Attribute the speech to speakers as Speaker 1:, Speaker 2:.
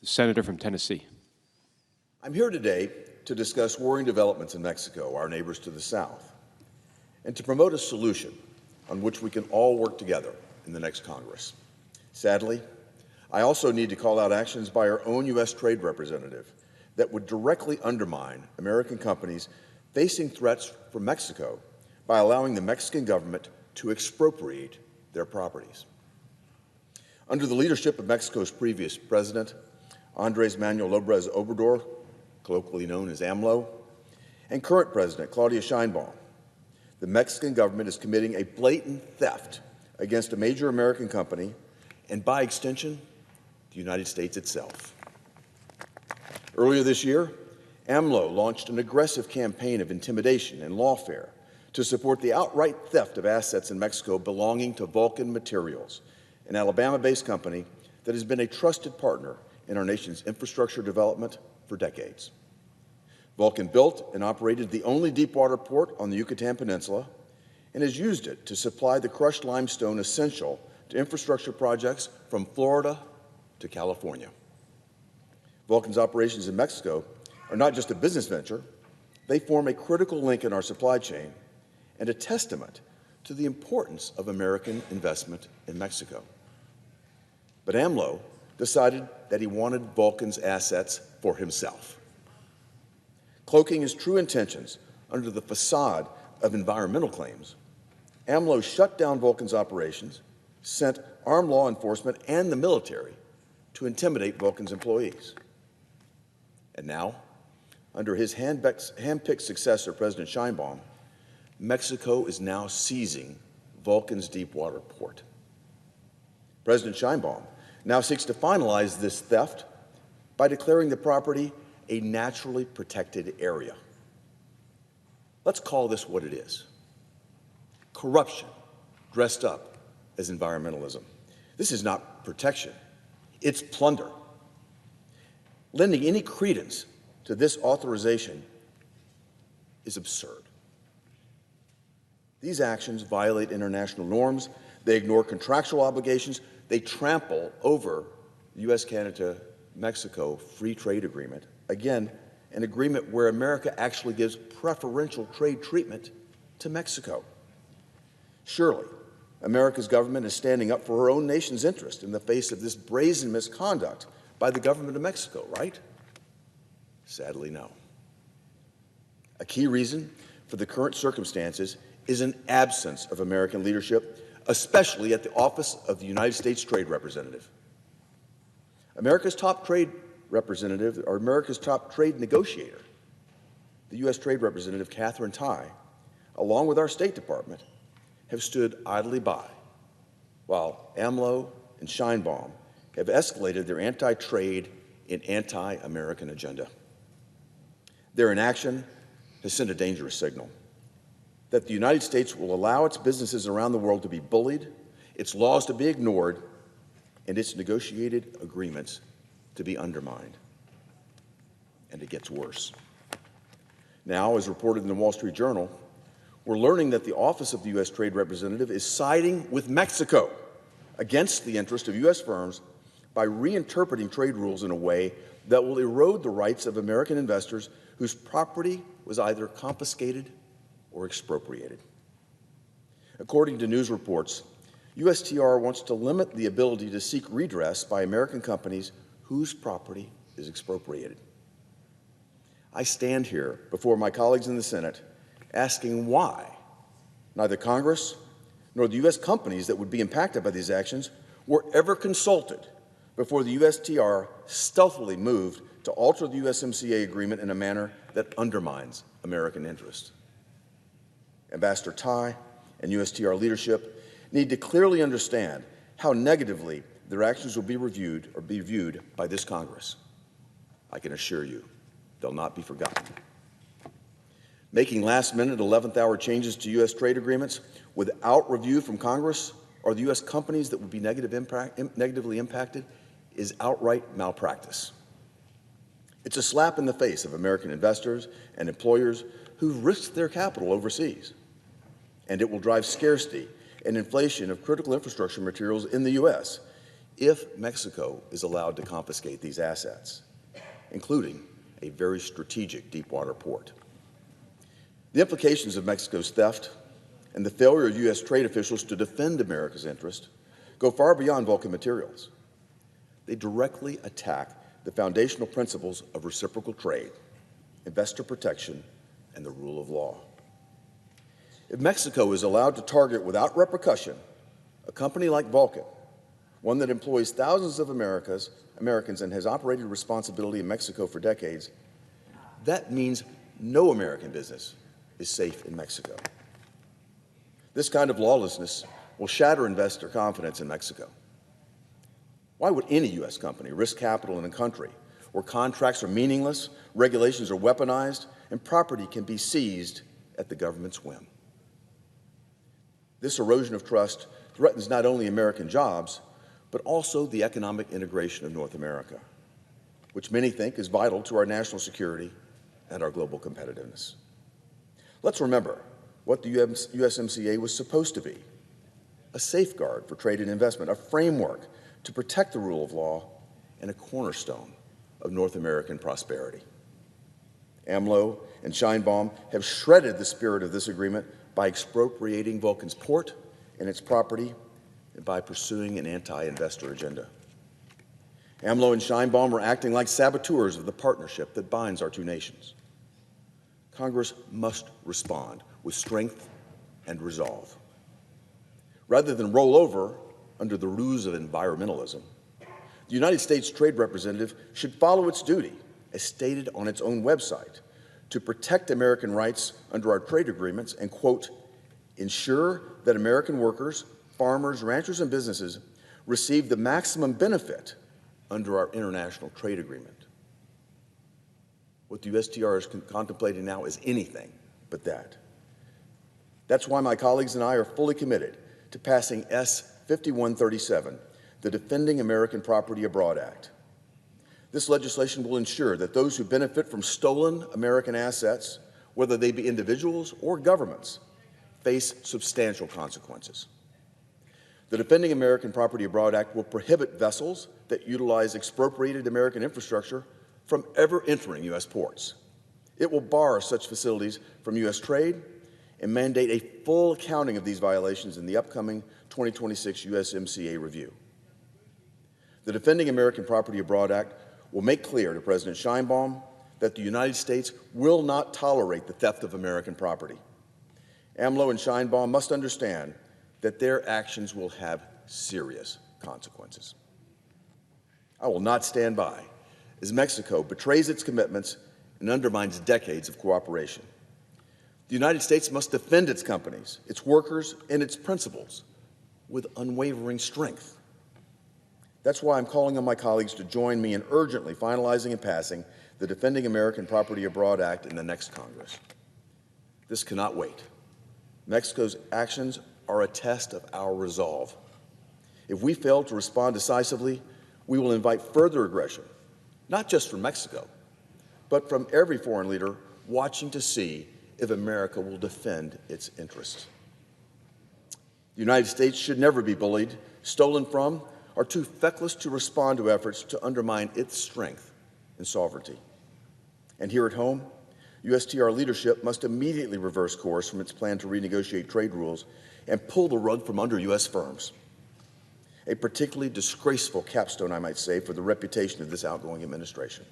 Speaker 1: The senator from Tennessee.
Speaker 2: I'm here today to discuss worrying developments in Mexico, our neighbors to the south, and to promote a solution on which we can all work together in the next Congress. Sadly, I also need to call out actions by our own U.S. Trade Representative that would directly undermine American companies facing threats from Mexico by allowing the Mexican government to expropriate their properties. Under the leadership of Mexico's previous president, Andrés Manuel López Obrador, colloquially known as AMLO, and current president, Claudia Sheinbaum, the Mexican government is committing a blatant theft against a major American company and, by extension, the United States itself. Earlier this year, AMLO launched an aggressive campaign of intimidation and lawfare to support the outright theft of assets in Mexico belonging to Vulcan Materials, an Alabama-based company that has been a trusted partner in our nation's infrastructure development for decades. Vulcan built and operated the only deepwater port on the Yucatan Peninsula and has used it to supply the crushed limestone essential to infrastructure projects from Florida to California. Vulcan's operations in Mexico are not just a business venture, they form a critical link in our supply chain and a testament to the importance of American investment in Mexico. But AMLO decided that he wanted Vulcan's assets for himself. Cloaking his true intentions under the facade of environmental claims, AMLO shut down Vulcan's operations, sent armed law enforcement and the military to intimidate Vulcan's employees. And now, under his hand-picked successor, President Sheinbaum, Mexico is now seizing Vulcan's deepwater port. President Sheinbaum now seeks to finalize this theft by declaring the property a naturally protected area. Let's call this what it is: corruption dressed up as environmentalism. This is not protection, it's plunder. Lending any credence to this authorization is absurd. These actions violate international norms, they ignore contractual obligations, they trample over the U.S.-Canada-Mexico Free Trade Agreement, again, an agreement where America actually gives preferential trade treatment to Mexico. Surely, America's government is standing up for her own nation's interest in the face of this brazen misconduct by the government of Mexico, right? Sadly, no. A key reason for the current circumstances is an absence of American leadership, especially at the office of the United States Trade Representative. America's top trade representative, or America's top trade negotiator, the U.S. Trade Representative Catherine Tai, along with our State Department, have stood idly by while AMLO and Sheinbaum have escalated their anti-trade and anti-American agenda. Their inaction has sent a dangerous signal that the United States will allow its businesses around the world to be bullied, its laws to be ignored, and its negotiated agreements to be undermined. And it gets worse. Now, as reported in the Wall Street Journal, we're learning that the Office of the U.S. Trade Representative is siding with Mexico against the interest of U.S. firms by reinterpreting trade rules in a way that will erode the rights of American investors whose property was either confiscated or expropriated. According to news reports, USTR wants to limit the ability to seek redress by American companies whose property is expropriated. I stand here before my colleagues in the Senate asking why neither Congress nor the U.S. companies that would be impacted by these actions were ever consulted before the USTR stealthily moved to alter the USMCA agreement in a manner that undermines American interest. Ambassador Tai and USTR leadership need to clearly understand how negatively their actions will be reviewed or be viewed by this Congress. I can assure you, they'll not be forgotten. Making last-minute 11th-hour changes to U.S. trade agreements without review from Congress or the U.S. companies that would be negatively impacted is outright malpractice. It's a slap in the face of American investors and employers who've risked their capital overseas. And it will drive scarcity and inflation of critical infrastructure materials in the U.S., if Mexico is allowed to confiscate these assets, including a very strategic deepwater port. The implications of Mexico's theft and the failure of U.S. trade officials to defend America's interest go far beyond Vulcan materials. They directly attack the foundational principles of reciprocal trade, investor protection, and the rule of law. If Mexico is allowed to target without repercussion a company like Vulcan, one that employs thousands of Americans and has operated responsibility in Mexico for decades, that means no American business is safe in Mexico. This kind of lawlessness will shatter investor confidence in Mexico. Why would any U.S. company risk capital in a country where contracts are meaningless, regulations are weaponized, and property can be seized at the government's whim? This erosion of trust threatens not only American jobs, but also the economic integration of North America, which many think is vital to our national security and our global competitiveness. Let's remember what the USMCA was supposed to be: a safeguard for trade and investment, a framework to protect the rule of law, and a cornerstone of North American prosperity. AMLO and Sheinbaum have shredded the spirit of this agreement by expropriating Vulcan's port and its property and by pursuing an anti-investor agenda. AMLO and Sheinbaum are acting like saboteurs of the partnership that binds our two nations. Congress must respond with strength and resolve. Rather than roll over under the ruse of environmentalism, the United States Trade Representative should follow its duty, as stated on its own website, to protect American rights under our trade agreements and, quote, ensure that American workers, farmers, ranchers, and businesses receive the maximum benefit under our international trade agreement. What the USTR is contemplating now is anything but that. That's why my colleagues and I are fully committed to passing S. 5137, the Defending American Property Abroad Act. This legislation will ensure that those who benefit from stolen American assets, whether they be individuals or governments, face substantial consequences. The Defending American Property Abroad Act will prohibit vessels that utilize expropriated American infrastructure from ever entering U.S. ports. It will bar such facilities from U.S. trade and mandate a full accounting of these violations in the upcoming 2026 USMCA review. The Defending American Property Abroad Act will make clear to President Sheinbaum that the United States will not tolerate the theft of American property. AMLO and Sheinbaum must understand that their actions will have serious consequences. I will not stand by as Mexico betrays its commitments and undermines decades of cooperation. The United States must defend its companies, its workers, and its principles with unwavering strength. That's why I'm calling on my colleagues to join me in urgently finalizing and passing the Defending American Property Abroad Act in the next Congress. This cannot wait. Mexico's actions are a test of our resolve. If we fail to respond decisively, we will invite further aggression, not just from Mexico, but from every foreign leader watching to see if America will defend its interests. The United States should never be bullied, stolen from, or too feckless to respond to efforts to undermine its strength and sovereignty. And here at home, USTR leadership must immediately reverse course from its plan to renegotiate trade rules and pull the rug from under U.S. firms. A particularly disgraceful capstone, I might say, for the reputation of this outgoing administration.